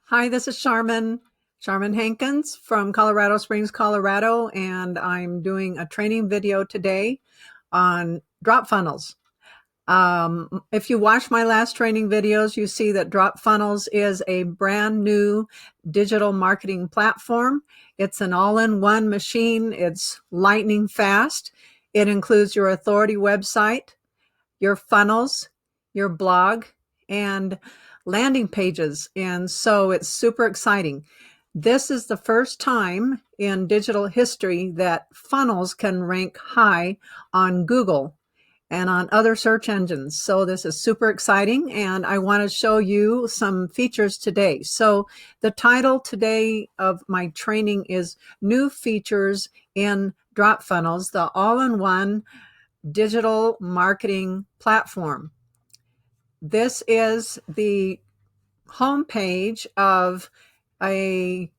Hi, this is Charmin Hankins from Colorado Springs, Colorado, and I'm doing a training video today on DropFunnels. If you watch my last training videos, you see that DropFunnels is a brand new digital marketing platform. It's an all-in-one machine. It's lightning fast. It includes your authority website, your funnels, your blog, and landing pages. And so it's super exciting. This is the first time in digital history that funnels can rank high on Google and on other search engines. So this is super exciting, and I want to show you some features today. So the title today of my training is New Features in DropFunnels, the all-in-one digital marketing platform. This is the homepage of a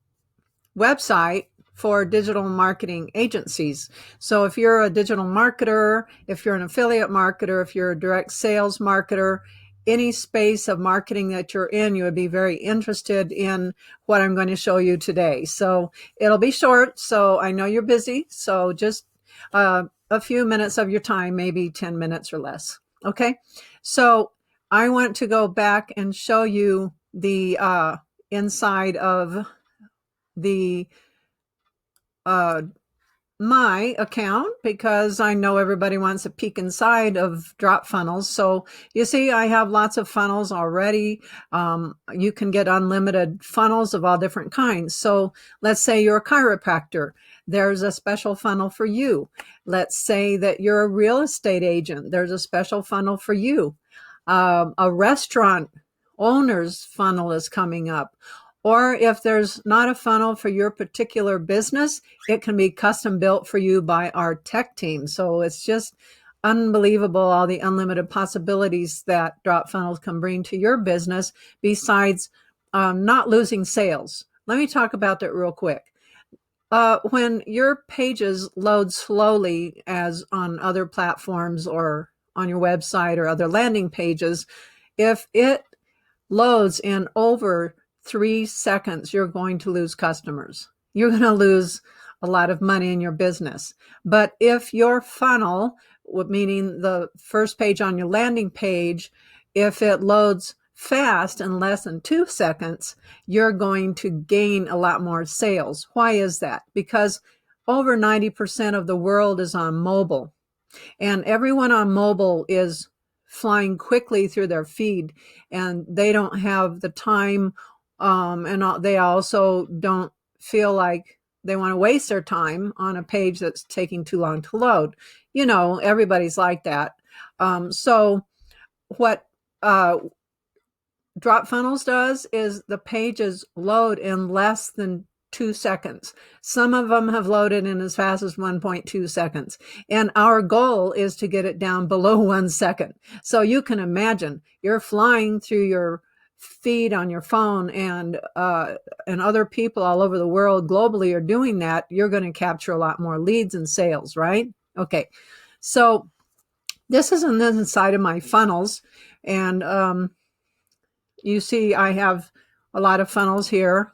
website for digital marketing agencies. So if you're a digital marketer, if you're an affiliate marketer, if you're a direct sales marketer, any space of marketing that you're in, you would be very interested in what I'm going to show you today. So it'll be short, so I know you're busy, so just a few minutes of your time, maybe 10 minutes or less. Okay, so I want to go back and show you the inside of the my account, because I know everybody wants a peek inside of DropFunnels. So you see, I have lots of funnels already. You can get unlimited funnels of all different kinds. So let's say you're a chiropractor. There's a special funnel for you. Let's say that you're a real estate agent. There's a special funnel for you. A restaurant owner's funnel is coming up. Or if there's not a funnel for your particular business, it can be custom built for you by our tech team. So it's just unbelievable, all the unlimited possibilities that DropFunnels can bring to your business, besides not losing sales. Let me talk about that real quick. When your pages load slowly, as on other platforms or on your website or other landing pages, if it loads in over 3 seconds, you're going to lose customers. You're going to lose a lot of money in your business. But if your funnel, meaning the first page on your landing page, if it loads fast in less than 2 seconds, you're going to gain a lot more sales. Why is that? Because over 90% of the world is on mobile, and everyone on mobile is flying quickly through their feed, and they don't have the time, and they also don't feel like they want to waste their time on a page that's taking too long to load. You know, everybody's like that. So what DropFunnels does is the pages load in less than 2 seconds. Some of them have loaded in as fast as 1.2 seconds. And our goal is to get it down below 1 second. So you can imagine you're flying through your feed on your phone, and other people all over the world globally are doing that. You're going to capture a lot more leads and sales, right? Okay. So this is on the inside of my funnels, and you see I have a lot of funnels here,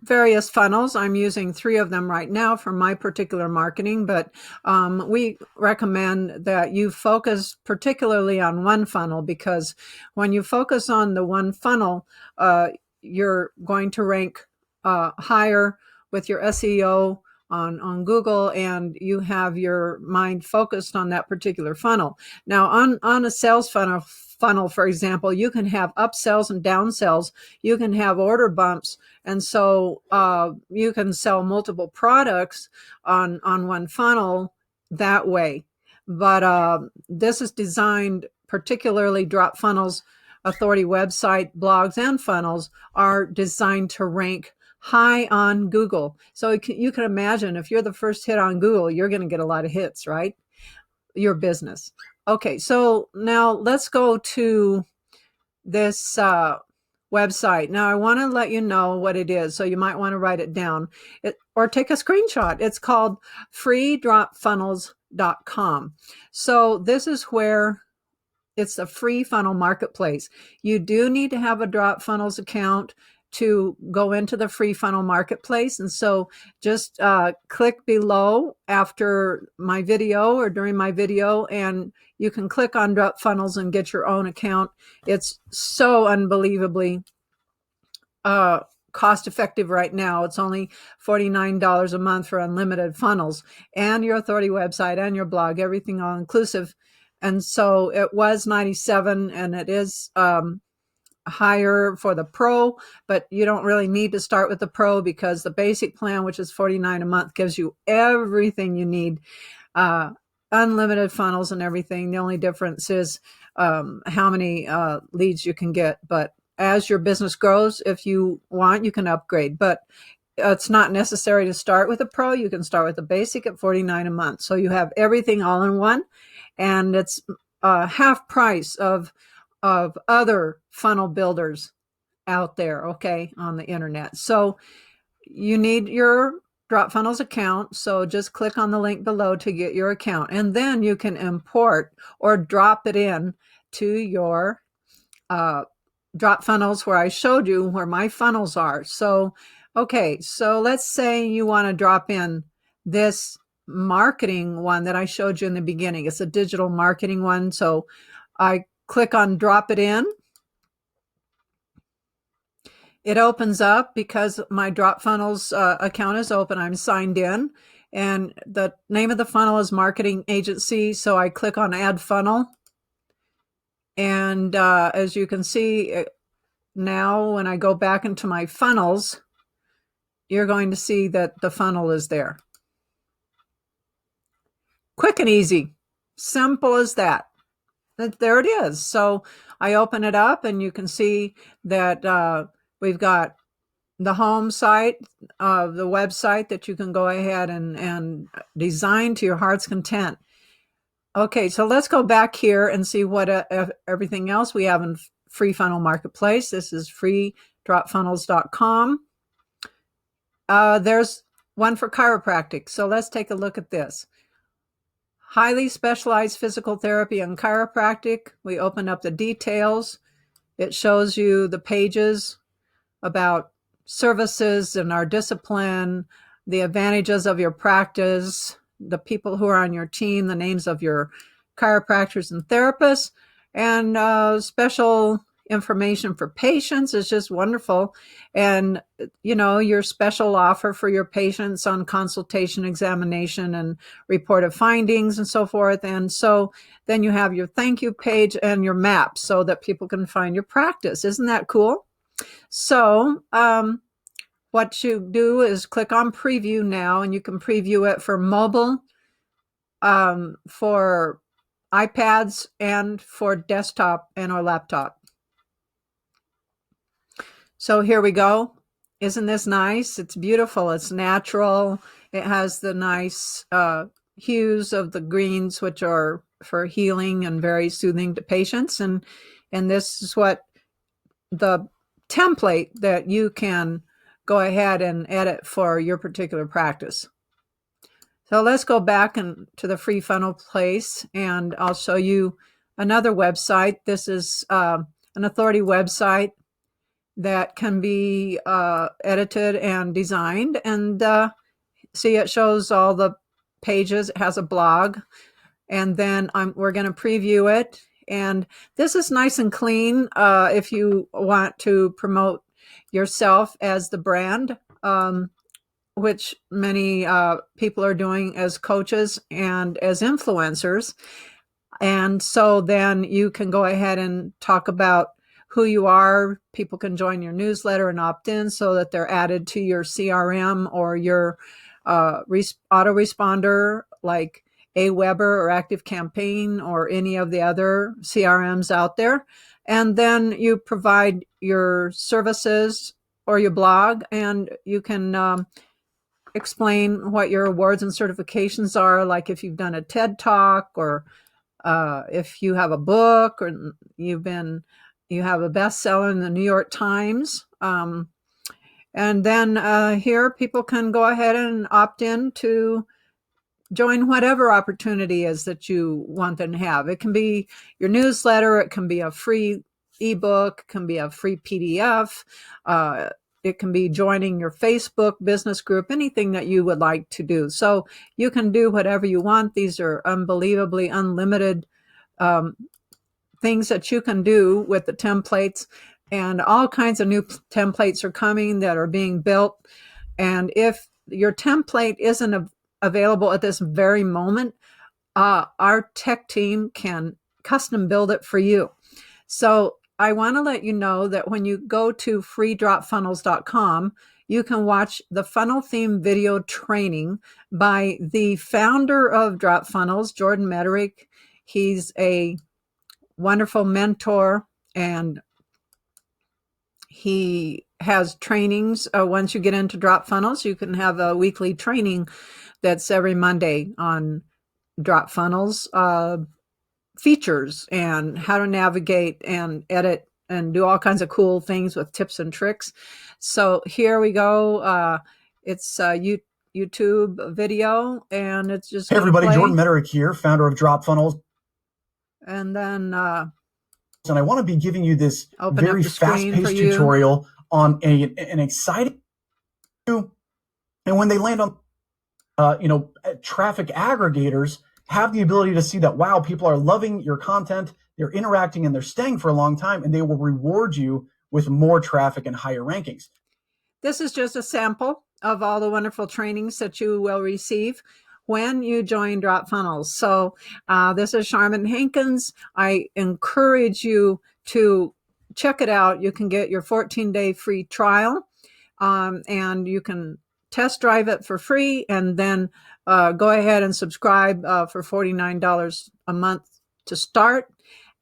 various funnels. I'm using 3 of them right now for my particular marketing, but we recommend that you focus particularly on one funnel, because when you focus on the one funnel, you're going to rank higher with your SEO on Google, and you have your mind focused on that particular funnel. Now, on a sales funnel, for example, you can have upsells and downsells. You can have order bumps, and so you can sell multiple products on one funnel that way. But this is designed, particularly DropFunnels authority website, blogs, and funnels are designed to rank high on Google. So you can imagine, if you're the first hit on Google, you're going to get a lot of hits, right? Your business. Okay, so now let's go to this website. Now I want to let you know what it is, so you might want to write it down or take a screenshot. It's called freedropfunnels.com. So this is where it's a free funnel marketplace. You do need to have a DropFunnels account to go into the free funnel marketplace. And so just click below after my video or during my video, and you can click on DropFunnels and get your own account. It's so unbelievably cost effective right now. It's only $49 a month for unlimited funnels and your authority website and your blog, everything all inclusive. And so it was 97, and it is higher for the pro, but you don't really need to start with the pro, because the basic plan, which is $49 a month, gives you everything you need, unlimited funnels and everything. The only difference is how many leads you can get. But as your business grows, if you want, you can upgrade. But it's not necessary to start with a pro. You can start with the basic at $49 a month. So you have everything all in one, and it's half price of other funnel builders out there, okay, on the internet. So you need your DropFunnels account. So just click on the link below to get your account, and then you can import or drop it in to your DropFunnels where I showed you where my funnels are. So, okay, so let's say you want to drop in this marketing one that I showed you in the beginning. It's a digital marketing one. So I click on drop it in. It opens up because my DropFunnels account is open. I'm signed in, and the name of the funnel is marketing agency. So I click on add funnel. And as you can see now, when I go back into my funnels, you're going to see that the funnel is there. Quick and easy, simple as that. There it is. So I open it up, and you can see that we've got the home site, the website that you can go ahead and design to your heart's content. Okay, so let's go back here and see what everything else we have in Free Funnel Marketplace. This is freedropfunnels.com. There's one for chiropractic. So let's take a look at this. Highly specialized physical therapy and chiropractic. We open up the details. It shows you the pages about services and our discipline, the advantages of your practice, the people who are on your team, the names of your chiropractors and therapists, and special information for patients is just wonderful. And, you know, your special offer for your patients on consultation, examination, and report of findings and so forth. And so then you have your thank you page and your map so that people can find your practice. Isn't that cool? So what you do is click on preview now, and you can preview it for mobile, for iPads, and for desktop and or laptop. So here we go. Isn't this nice? It's beautiful. It's natural. It has the nice hues of the greens, which are for healing and very soothing to patients. And this is what the template that you can go ahead and edit for your particular practice. So let's go back to the free funnel place, and I'll show you another website. This is an authority website that can be edited and designed. And see, it shows all the pages. It has a blog, and then we're going to preview it. And this is nice and clean if you want to promote yourself as the brand, which many people are doing as coaches and as influencers. And so then you can go ahead and talk about who you are. People can join your newsletter and opt in so that they're added to your CRM or your autoresponder like Aweber or ActiveCampaign or any of the other CRMs out there. And then you provide your services or your blog, and you can explain what your awards and certifications are, like if you've done a TED Talk, or if you have a book, or you have a bestseller in the New York Times. And then here people can go ahead and opt in to join whatever opportunity is that you want them to have. It can be your newsletter, it can be a free ebook, it can be a free PDF, it can be joining your Facebook business group, anything that you would like to do. So you can do whatever you want. These are unbelievably unlimited things that you can do with the templates, and all kinds of new templates are coming that are being built. And if your template isn't available at this very moment, our tech team can custom build it for you. So I want to let you know that when you go to freedropfunnels.com, you can watch the funnel theme video training by the founder of DropFunnels, Jordan Mederich. He's a wonderful mentor, and he has trainings. Once you get into DropFunnels, you can have a weekly training that's every Monday on DropFunnels features and how to navigate and edit and do all kinds of cool things with tips and tricks. So here we go. It's a YouTube video, and it's just Hey everybody, Jordan Mederich here, founder of DropFunnels. And then and I want to be giving you this very fast-paced tutorial on an exciting, and when they land on traffic aggregators, have the ability to see that, wow, people are loving your content, they're interacting, and they're staying for a long time, and they will reward you with more traffic and higher rankings. This is just a sample of all the wonderful trainings that you will receive when you join DropFunnels. So this is Charmin Hankins. I encourage you to check it out. You can get your 14-day free trial, and you can test drive it for free, and then go ahead and subscribe for $49 a month to start.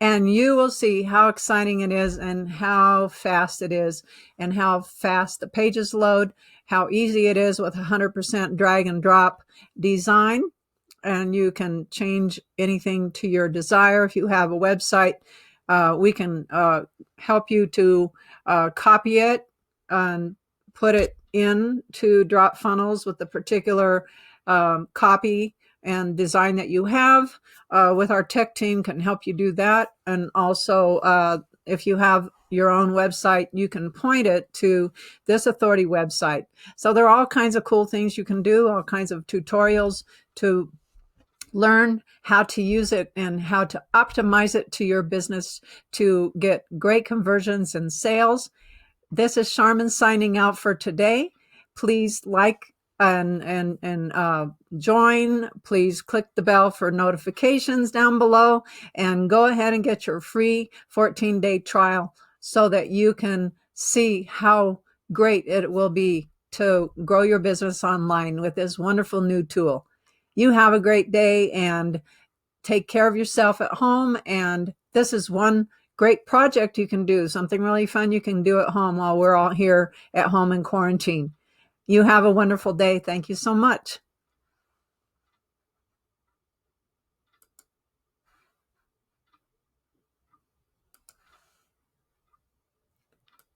And you will see how exciting it is and how fast it is and how fast the pages load, how easy it is with 100% drag and drop design. And you can change anything to your desire. If you have a website, we can help you to copy it and put it into DropFunnels with the particular copy and design that you have. With our tech team can help you do that. And also, if you have your own website, you can point it to this authority website. So there are all kinds of cool things you can do, all kinds of tutorials to learn how to use it and how to optimize it to your business to get great conversions and sales. This is Charmin signing out for today. Please like and join. Please click the bell for notifications down below, and go ahead and get your free 14-day trial so that you can see how great it will be to grow your business online with this wonderful new tool. You have a great day and take care of yourself at home. And this is one great project you can do, something really fun you can do at home while we're all here at home in quarantine. You have a wonderful day. Thank you so much.